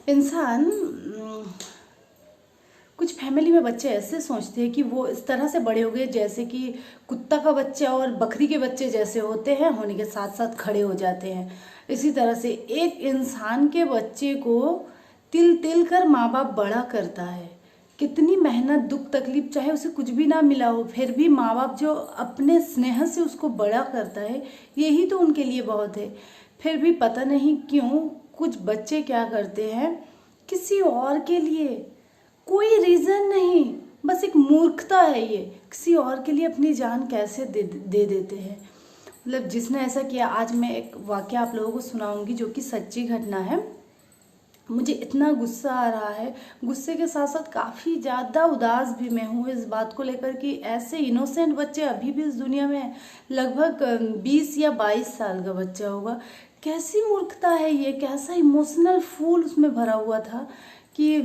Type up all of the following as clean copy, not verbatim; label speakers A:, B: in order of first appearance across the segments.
A: इंसान कुछ फैमिली में बच्चे ऐसे सोचते हैं कि वो इस तरह से बड़े हो गए जैसे कि कुत्ता का बच्चा और बकरी के बच्चे जैसे होते हैं, होने के साथ साथ खड़े हो जाते हैं। इसी तरह से एक इंसान के बच्चे को तिल तिल कर माँ बाप बड़ा करता है। कितनी मेहनत दुख तकलीफ, चाहे उसे कुछ भी ना मिला हो, फिर भी माँ बाप जो अपने स्नेह से उसको बड़ा करता है, यही तो उनके लिए बहुत है। फिर भी पता नहीं क्यों कुछ बच्चे क्या करते हैं, किसी और के लिए, कोई रीज़न नहीं, बस एक मूर्खता है ये, किसी और के लिए अपनी जान कैसे दे देते हैं। मतलब जिसने ऐसा किया, आज मैं एक वाकया आप लोगों को सुनाऊंगी जो कि सच्ची घटना है। मुझे इतना गुस्सा आ रहा है, गुस्से के साथ साथ काफ़ी ज़्यादा उदास भी मैं हूँ इस बात को लेकर कि ऐसे इनोसेंट बच्चे अभी भी इस दुनिया में हैं। लगभग 20 या 22 साल का बच्चा होगा। कैसी मूर्खता है ये, कैसा इमोशनल फूल उसमें भरा हुआ था कि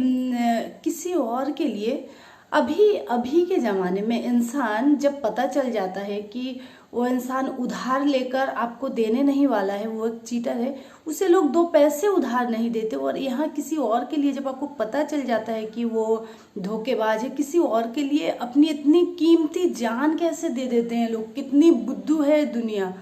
A: किसी और के लिए। अभी के ज़माने में इंसान जब पता चल जाता है कि वो इंसान उधार लेकर आपको देने नहीं वाला है, वो एक चीटर है, उसे लोग 2 पैसे उधार नहीं देते। और यहाँ किसी और के लिए जब आपको पता चल जाता है कि वो धोखेबाज है, किसी और के लिए अपनी इतनी कीमती जान कैसे दे देते हैं लोग, कितनी बुद्धू है दुनिया,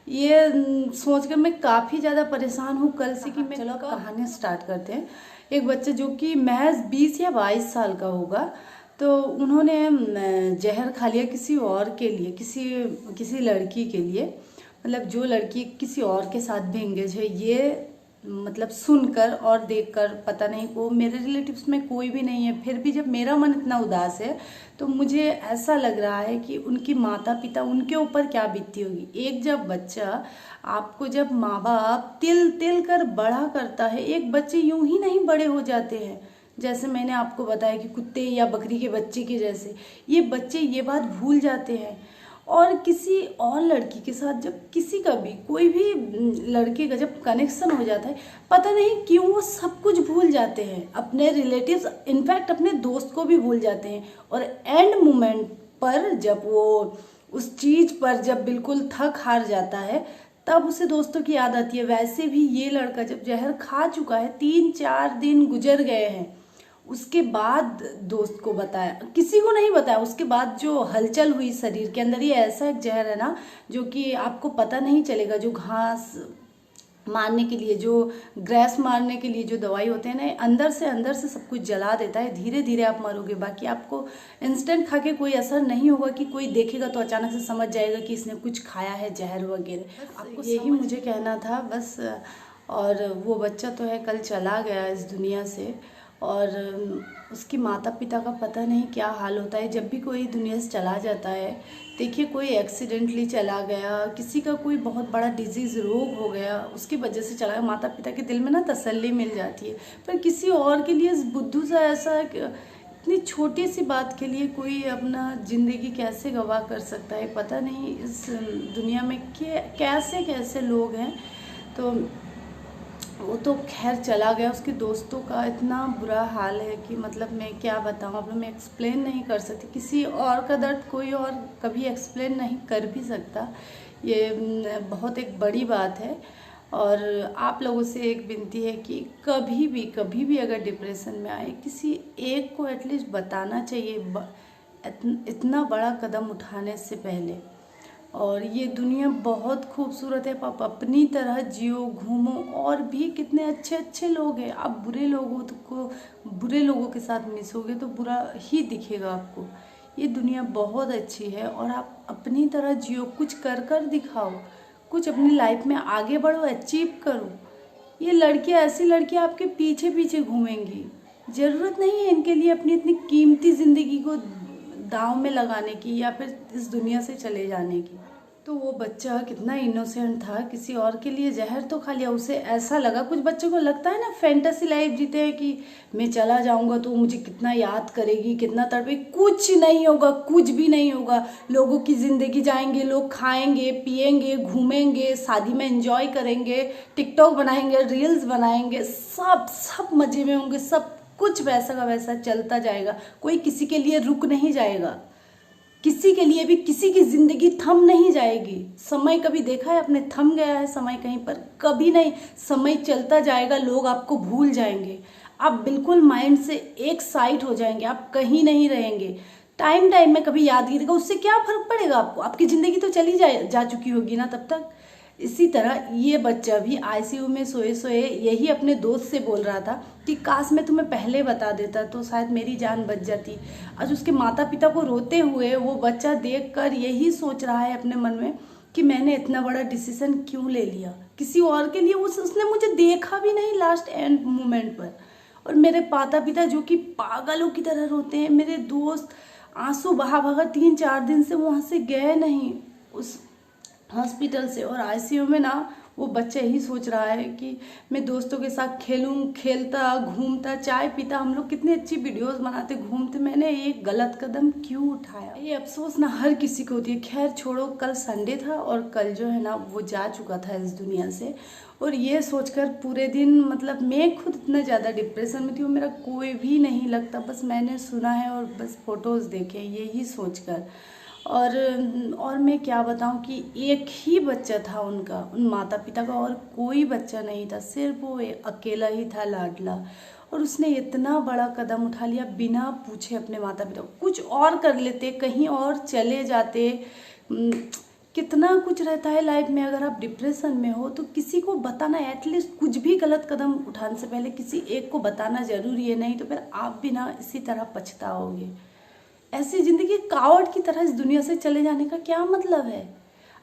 A: ये सोचकर मैं काफ़ी ज़्यादा परेशान हूँ कल से कि मैं चलो कहानी स्टार्ट करते हैं। एक बच्चा जो कि महज 20 या 22 साल का होगा, तो उन्होंने जहर खा लिया किसी और के लिए, किसी लड़की के लिए। मतलब जो लड़की किसी और के साथ भी एंगेज है, ये मतलब सुनकर और देखकर, पता नहीं वो मेरे रिलेटिव्स में कोई भी नहीं है, फिर भी जब मेरा मन इतना उदास है तो मुझे ऐसा लग रहा है कि उनकी माता पिता, उनके ऊपर क्या बीतती होगी। एक जब बच्चा, आपको जब माँ बाप तिल तिल कर बड़ा करता है, एक बच्चे यूं ही नहीं बड़े हो जाते हैं जैसे मैंने आपको बताया कि कुत्ते या बकरी के बच्चे के जैसे। ये बच्चे ये बात भूल जाते हैं और किसी और लड़की के साथ, जब किसी का भी, कोई भी लड़के का जब कनेक्शन हो जाता है, पता नहीं क्यों वो सब कुछ भूल जाते हैं, अपने रिलेटिव्स, इनफैक्ट अपने दोस्त को भी भूल जाते हैं। और एंड मोमेंट पर जब वो उस चीज़ पर जब बिल्कुल थक हार जाता है, तब उसे दोस्तों की याद आती है। वैसे भी ये लड़का जब जहर खा चुका है, 3-4 दिन गुजर गए हैं, उसके बाद दोस्त को बताया, किसी को नहीं बताया। उसके बाद जो हलचल हुई शरीर के अंदर, ये ऐसा एक जहर है ना जो कि आपको पता नहीं चलेगा। जो घास मारने के लिए, जो ग्रेस मारने के लिए जो दवाई होते हैं ना, अंदर से सब कुछ जला देता है। धीरे धीरे आप मरोगे, बाकी आपको इंस्टेंट खा के कोई असर नहीं होगा कि कोई देखेगा तो अचानक से समझ जाएगा कि इसने कुछ खाया है जहर वगैरह। आपको यही मुझे कहना था बस। और वो बच्चा तो है कल चला गया इस दुनिया से, और उसकी माता पिता का पता नहीं क्या हाल होता है जब भी कोई दुनिया से चला जाता है। देखिए, कोई एक्सीडेंटली चला गया, किसी का कोई बहुत बड़ा डिजीज़ रोग हो गया, उसकी वजह से चला गया, माता पिता के दिल में ना तसल्ली मिल जाती है। पर किसी और के लिए इस बुद्धू सा ऐसा, इतनी छोटी सी बात के लिए कोई अपना ज़िंदगी कैसे गवाह कर सकता है, पता नहीं इस दुनिया में कैसे कैसे लोग हैं। तो वो तो खैर चला गया, उसके दोस्तों का इतना बुरा हाल है कि मतलब मैं क्या बताऊँ, अब मैं एक्सप्लेन नहीं कर सकती। किसी और का दर्द कोई और कभी एक्सप्लेन नहीं कर भी सकता। ये बहुत एक बड़ी बात है। और आप लोगों से एक विनती है कि कभी भी अगर डिप्रेशन में आए, किसी एक को एटलीस्ट बताना चाहिए इतना बड़ा कदम उठाने से पहले। और ये दुनिया बहुत खूबसूरत है, आप अपनी तरह जियो, घूमो, और भी कितने अच्छे अच्छे लोग हैं। आप बुरे लोगों के साथ मिसोगे तो बुरा ही दिखेगा आपको। ये दुनिया बहुत अच्छी है और आप अपनी तरह जियो, कुछ कर दिखाओ, कुछ अपनी लाइफ में आगे बढ़ो, अचीव करो। ये लड़कियां, ऐसी लड़कियां आपके पीछे पीछे घूमेंगी। ज़रूरत नहीं है इनके लिए अपनी इतनी कीमती ज़िंदगी को दांव में लगाने की या फिर इस दुनिया से चले जाने की। तो वो बच्चा कितना इनोसेंट था, किसी और के लिए जहर तो खा लिया। उसे ऐसा लगा, कुछ बच्चों को लगता है ना, फैंटेसी लाइफ जीते हैं कि मैं चला जाऊंगा तो मुझे कितना याद करेगी, कितना तड़पे। कुछ नहीं होगा, कुछ भी नहीं होगा। लोगों की ज़िंदगी जाएंगे, लोग खाएंगे पिएंगे, घूमेंगे, शादी में एंजॉय करेंगे, टिकटॉक बनाएंगे, रील्स बनाएंगे, सब मज़े में होंगे। सब कुछ वैसा का वैसा चलता जाएगा, कोई किसी के लिए रुक नहीं जाएगा। किसी के लिए भी किसी की जिंदगी थम नहीं जाएगी। समय कभी देखा है आपने थम गया है समय कहीं पर? कभी नहीं। समय चलता जाएगा, लोग आपको भूल जाएंगे, आप बिल्कुल माइंड से एक साइड हो जाएंगे, आप कहीं नहीं रहेंगे। टाइम टाइम में कभी याद कीजिएगा, उससे क्या फर्क पड़ेगा आपको? आपकी जिंदगी तो चली जा चुकी होगी ना तब तक। इसी तरह ये बच्चा भी आईसीयू में सोए सोए यही अपने दोस्त से बोल रहा था कि काश मैं तुम्हें पहले बता देता तो शायद मेरी जान बच जाती। आज उसके माता पिता को रोते हुए वो बच्चा देखकर यही सोच रहा है अपने मन में कि मैंने इतना बड़ा डिसीजन क्यों ले लिया किसी और के लिए। उसने मुझे देखा भी नहीं लास्ट एंड मोमेंट पर। और मेरे माता पिता जो कि पागलों की तरह रोते हैं, मेरे दोस्त आंसू बहा बहा 3-4 दिन से वहाँ से गए नहीं उस हॉस्पिटल से। और आईसीयू में ना वो बच्चा यही सोच रहा है कि मैं दोस्तों के साथ खेलता घूमता चाय पीता, हम लोग कितनी अच्छी वीडियोस बनाते घूमते, मैंने एक गलत कदम क्यों उठाया। ये अफसोस ना हर किसी को होती है। खैर छोड़ो, कल संडे था और कल जो है ना वो जा चुका था इस दुनिया से। और ये सोचकर पूरे दिन मतलब मैं खुद इतना ज़्यादा डिप्रेशन में थी, वो मेरा कोई भी नहीं लगता, बस मैंने सुना है और बस फोटोज़ देखे यही सोचकर। और मैं क्या बताऊं कि एक ही बच्चा था उनका, उन माता पिता का, और कोई बच्चा नहीं था, सिर्फ वो अकेला ही था लाडला। और उसने इतना बड़ा कदम उठा लिया बिना पूछे अपने माता पिता को। कुछ और कर लेते, कहीं और चले जाते। कितना कुछ रहता है लाइफ में। अगर आप डिप्रेशन में हो तो किसी को बताना, एटलीस्ट कुछ भी गलत कदम उठाने से पहले किसी एक को बताना जरूरी है, नहीं तो फिर आप भी ना इसी तरह पछताओगे। ऐसी जिंदगी कावड़ की तरह इस दुनिया से चले जाने का क्या मतलब है?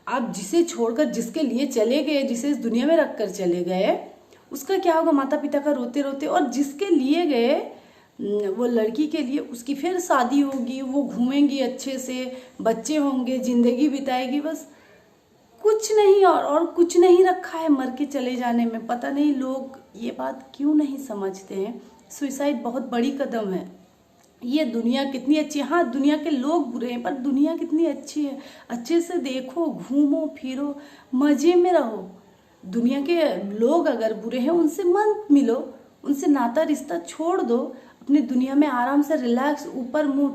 A: आप जिसे छोड़कर जिसके लिए चले गए, जिसे इस दुनिया में रखकर चले गए, उसका क्या होगा माता पिता का रोते रोते। और जिसके लिए गए वो लड़की के लिए, उसकी फिर शादी होगी, वो घूमेंगी अच्छे से, बच्चे होंगे, जिंदगी बिताएगी, बस कुछ नहीं और कुछ नहीं रखा है मर के चले जाने में। पता नहीं लोग ये बात क्यों नहीं समझते हैं। सुसाइड बहुत बड़ी कदम है। ये दुनिया कितनी अच्छी है, हाँ दुनिया के लोग बुरे हैं पर दुनिया कितनी अच्छी है। अच्छे से देखो, घूमो फिरो, मजे में रहो। दुनिया के लोग अगर बुरे हैं उनसे मत मिलो, उनसे नाता रिश्ता छोड़ दो, अपनी दुनिया में आराम से रिलैक्स ऊपर मुंह